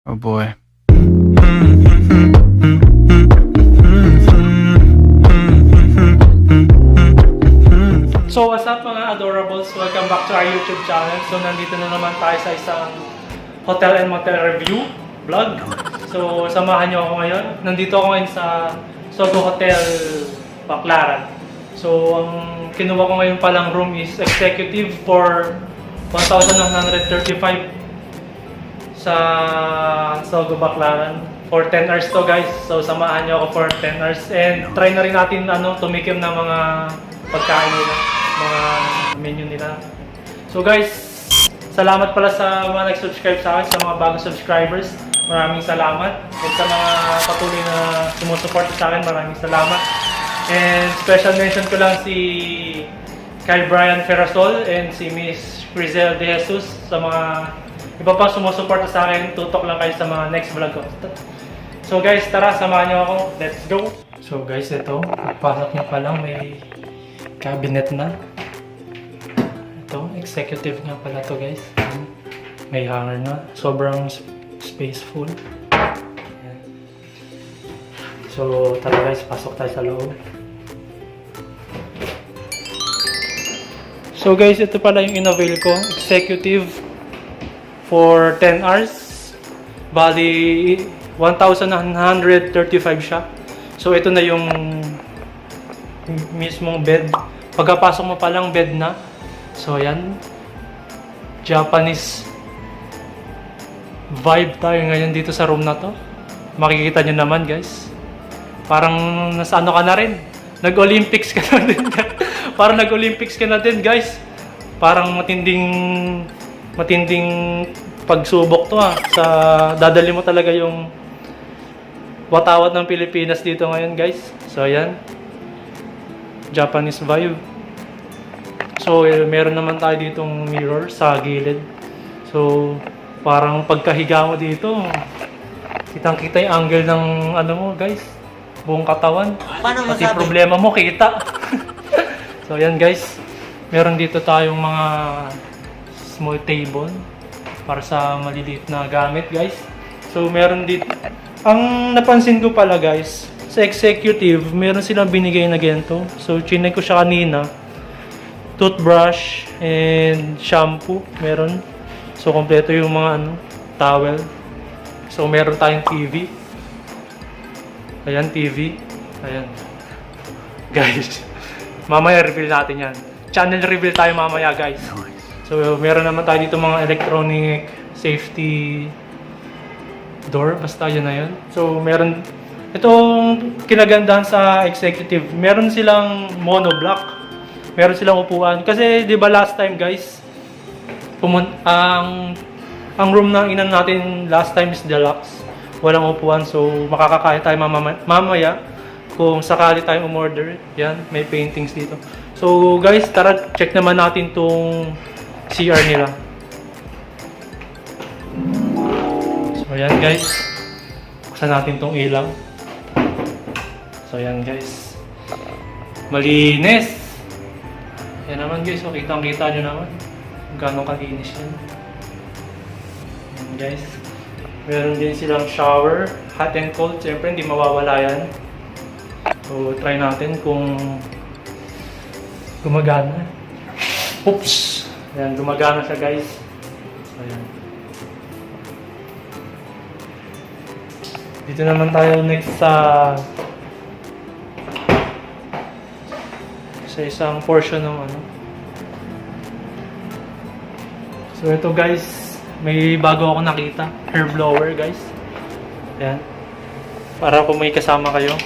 Oh boy. So what's up mga adorables? Welcome back to our YouTube channel. So nandito na naman tayo sa isang hotel and motel review vlog. So samahan nyo ako ngayon. Nandito ako ngayon sa Sogo Hotel Baclaran. So ang kinuha ko ngayon palang room is executive for 1,935 sa Sogo Baclaran. For 10 hours to guys. So samahan nyo ako for 10 hours. And try na rin natin tumikim ng mga pagkain nila, mga menu nila. So guys, salamat pala sa mga nag-subscribe sa akin, sa mga bagong subscribers. Maraming salamat. And sa mga patuloy na sumusuporta sa akin, maraming salamat. And special mention ko lang si Kyle Brian Ferrasol and si Miss Crizel De Jesus. Sa mga iba pa sumusuporta sa akin, tutok lang kayo sa mga next vlog ko. So guys, tara, samahan niyo ako. Let's go! So guys, ito, pagpasok niyo pa lang may cabinet na. Ito, executive nga pala to guys. May hanger na. Sobrang spaceful. Ayan. So, tara guys, pasok tayo sa loob. So guys, ito pala yung in-avail ko. Executive for 10 hours. Bali, 1,935 siya. So, ito na yung mismong bed. Pagkapasok mo pa lang bed na. So ayan, Japanese vibe tayo ngayon dito sa room na to. Makikita nyo naman guys. Parang nasa ano ka na rin. Nag-Olympics ka na din. Parang nag-Olympics ka na din guys. Parang matinding pagsubok to sa dadali mo talaga yung watawat ng Pilipinas dito ngayon guys. So ayan, Japanese vibe. So, meron naman tayo ditong mirror sa gilid. So, parang pagkahiga mo dito, kitang-kita yung angle ng ano mo, guys. Buong katawan. Paano Pati masabi? problema mo, kita. So, yan guys. Meron dito tayong mga small table para sa maliliit na gamit, guys. So, meron dito. Ang napansin ko pala, guys, sa executive, meron silang binigay na ganito. So, chinek ko siya kanina. Toothbrush and shampoo, meron. So, kompleto yung mga towel. So, meron tayong TV. Ayan, TV. Ayan. Guys, mamaya reveal natin yan. Channel reveal tayo mamaya, guys. So, meron naman tayo dito mga electronic safety door. Basta yun na yun. So, meron itong kinagandahan sa executive. Meron silang monoblock. Meron silang upuan. Kasi, di ba last time guys, ang room na inan natin last time is deluxe. Walang upuan. So, makakakaya tayo mamaya kung sakali tayong umorder. Yan, may paintings dito. So, guys, tara, check naman natin tong CR nila. So, yan guys. Buksan natin tong ilaw. So, yan guys. Malinis! Yan naman guys, so kitang-kita nyo naman kung gano'ng kalinis yan. Yan guys. Meron din silang shower, hot and cold. Siyempre hindi mawawala yan. So try natin kung gumagana. Oops! Yan, gumagana siya guys. So yan. Dito naman tayo next sa isang portion ng So ito guys, may bago ako nakita, hair blower guys. Ayan. Para kung may kasama kayo.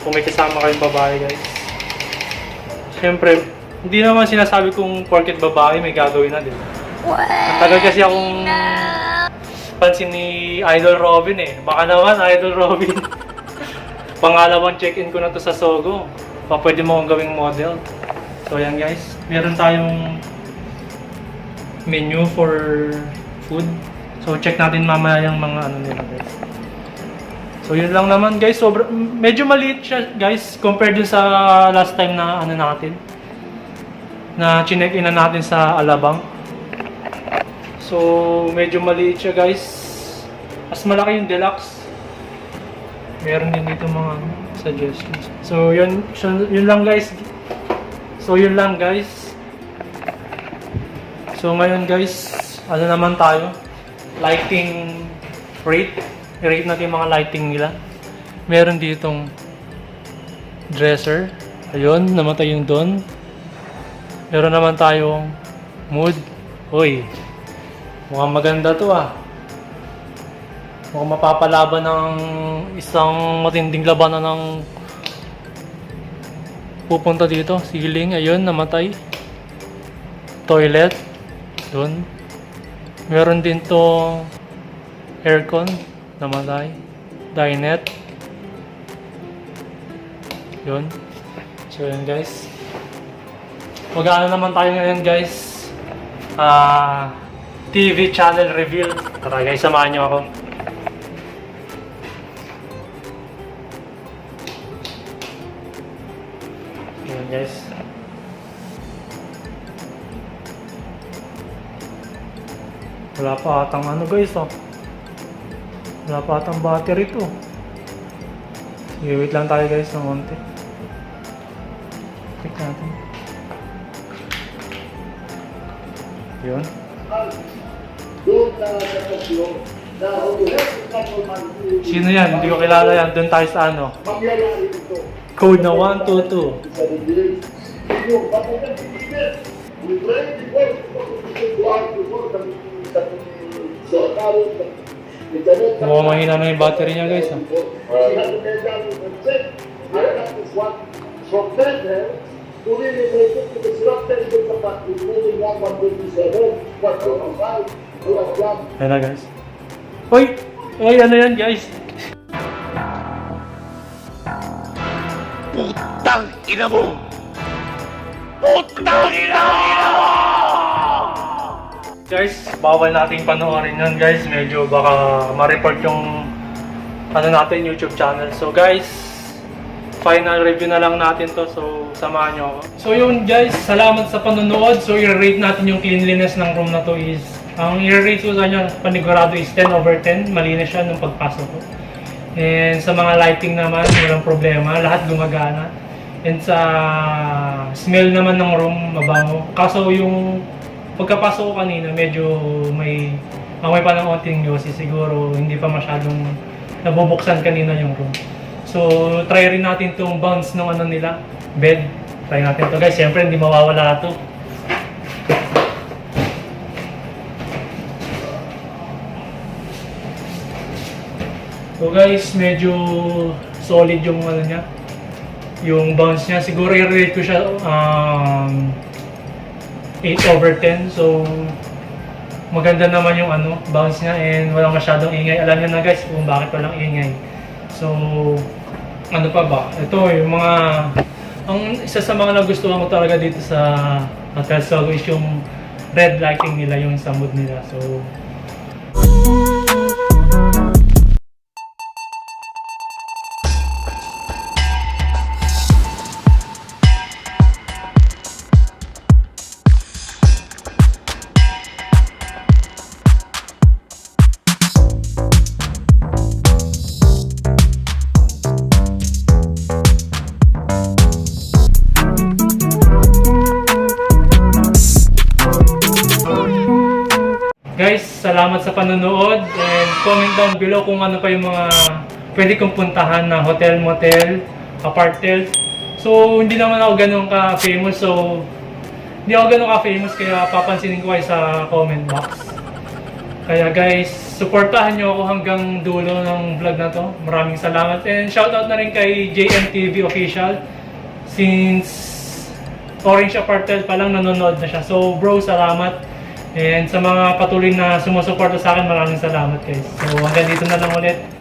Kung may kasama kayong babae guys. Siyempre, hindi naman sinasabi kung porket babae may gagawin na din. Ang tagal kasi akong pansin ni Idol Robin eh. Baka naman Idol Robin. Pangalawang check-in ko na to sa Sogo. Pwede mo akong gawing model. So ayan guys, meron tayong menu for food. So check natin mamaya yung mga nila guys. So yun lang naman guys, medyo maliit siya guys compared dun sa last time na natin. Na chinek in na natin sa Alabang. So, medyo maliit siya guys. Mas malaki yung deluxe. Meron din dito mga suggestions. So, yun lang guys. So, ngayon guys, ano naman tayo? Lighting rate. I-rate natin yung mga lighting nila. Meron ditong dresser. Ayun, namatay yung doon. Meron naman tayong mood. Uy, mukhang maganda to ah. Mukhang mapapalaban ng isang matinding labanan ng pupunta dito. Ceiling, ayun, namatay. Toilet. Doon. Meron din to aircon. Namatay. Dinette. Yun. So yun guys. Mag-ano naman tayo ngayon guys. TV channel reveal. Tara guys, samahan nyo ako. Yun guys. Wala pa atang ano guys oh. Wala pa atang battery to. Sige, wait lang tayo guys ng konti. Check natin. Yun. Sino yan? Hindi ko kilala yan. Doon tayo sa ano. Code na 122. Mukhang mahina na yung battery niya guys. Ayan na guys. Uy! Uy, ano yan guys? Putang ina mo! Putang ina mo! Guys, bawal nating panoorin yun guys. Medyo baka ma-report yung ano natin, YouTube channel. So guys, final review na lang natin to. So, samahan nyo ako. So yun guys, salamat sa panonood. So i-rate natin yung cleanliness ng room na to is, ang i-rate ko sa kanya, panigurado is 10/10. Malinis siya nung pagpasok ko. And sa mga lighting naman, walang problema. Lahat gumagana. And sa smell naman ng room, mabango. Kaso yung pagkapasok ko kanina, medyo may amoy pa ng onting yosi. Siguro hindi pa masyadong nabubuksan kanina yung room. So, try rin natin itong bounce ng ano nila, bed. Try natin to guys. Siyempre, hindi mawawala ito. So guys, medyo solid yung ano niya. Yung bounce niya. Siguro i-rate ko siya 8/10. So, maganda naman yung ano, bounce niya and walang masyadong ingay. Alam niyo na guys kung bakit walang ingay. So, ano pa ba? Ito yung mga, ang isa sa mga nagustuhan ko talaga dito sa Hotel Sogo is yung red lighting nila, yung sa mood nila. So, guys, salamat sa panonood and comment down below kung ano pa yung mga pwede kong puntahan na hotel, motel, apartels. So, hindi naman ako ganun ka-famous. So, hindi ako ganun ka-famous kaya papansinin ko kayo sa comment box. Kaya guys, supportahan nyo ako hanggang dulo ng vlog na to. Maraming salamat and shoutout na rin kay JMTV Official. Since Orange Apartel pa lang nanonood na siya. So, bro, salamat. And sa mga patuloy na sumusuporta sa akin, maraming salamat guys. So hanggang dito na lang ulit.